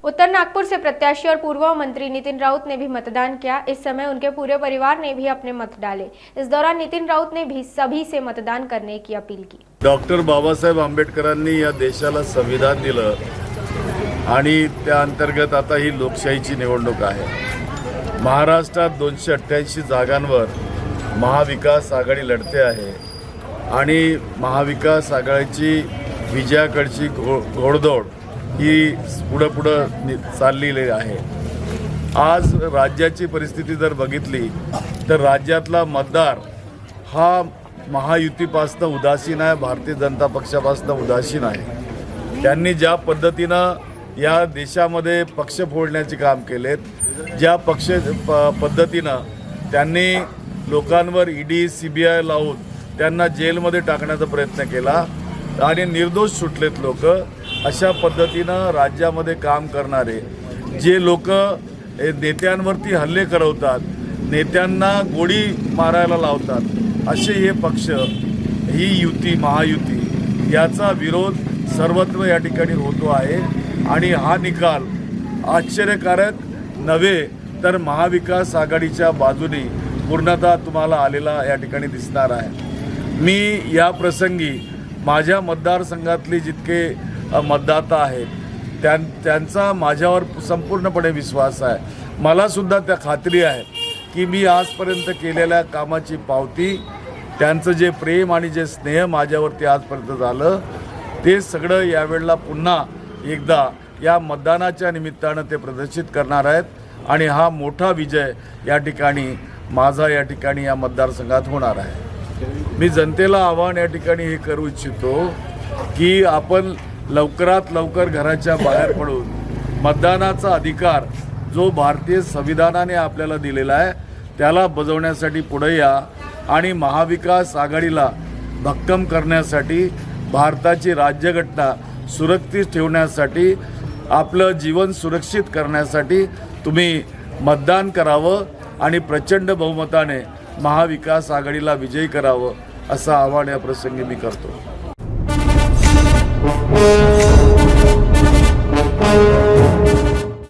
उत्तर नागपुर से प्रत्याशी और पूर्व मंत्री नितिन राउत ने भी मतदान किया। इस समय उनके पूरे परिवार ने भी अपने मत डाले। इस दौरान नितिन राउत ने भी सभी से मतदान करने की अपील की। डॉक्टर बाबासाहेब आंबेडकरांनी या देशाला संविधान दिलं आणि त्या अंतर्गत आता ही लोकशाहीची निवडणूक आहे। महाराष्ट्रात 288 जागांवर महाविकास आघाडी लढते आहे आणि महाविकास आघाडीची विजयाकडची घोडदौड ही पुढे चाललेली आहे। आज राज्याची परिस्थिती जर बघितली तर राज्यातला मतदार हा महायुतीपासून उदासीन आहे, भारतीय जनता पक्षापासून उदासीन आहे। त्यांनी ज्या पद्धतीनं या देशामध्ये पक्ष फोडण्याचे काम केलेत, ज्या पद्धतीनं त्यांनी लोकांवर ईडी सीबीआय लावून त्यांना जेलमध्ये टाकण्याचा प्रयत्न केला आणि निर्दोष सुटलेत लोक, अशा पद्धतीनं राज्यामध्ये काम करणारे जे लोक नेत्यांवरती हल्ले करवतात, नेत्यांना गोळी मारायला लावतात, असे हे पक्ष, ही युती महायुती याचा विरोध सर्वत्र या ठिकाणी होतो आहे। आणि हा निकाल आश्चर्यकारक नव्हे तर महाविकास आघाडीच्या बाजूने पूर्णतः तुम्हाला आलेला या ठिकाणी दिसणार आहे। मी या प्रसंगी माझ्या मतदारसंघातले जितके मतदाता आहेत त्यांचा माझ्यावर संपूर्णपणे विश्वास आहे। मला सुद्धा त्या खात्री आहे की मी आजपर्यंत केलेल्या कामाची पावती, त्यांचं जे प्रेम आणि जे स्नेह माझ्यावरती आजपर्यंत झालं ते सगळं यावेळेला पुन्हा एकदा या मतदानाच्या निमित्तानं ते प्रदर्शित करणार आहेत आणि हा मोठा विजय या ठिकाणी माझा या ठिकाणी या मतदारसंघात होणार आहे। मी जनतेला आव्हान या ठिकाणी हे करू इच्छितो की आपण लवकरात लवकर घराच्या बाहेर पडून मतदानाचा अधिकार जो भारतीय संविधानाने आपल्याला दिलेला आहे त्याला बजावण्यासाठी पुढे या आणि महाविकास आघाडीला भक्कम करण्यासाठी, भारताची राज्यघटना सुरक्षित ठेवण्यासाठी, आपलं जीवन सुरक्षित करण्यासाठी तुम्ही मतदान करावं आणि प्रचंड बहुमताने महाविकास आघाडीला विजयी करावं असं आवाहन या प्रसंगी मी करतो।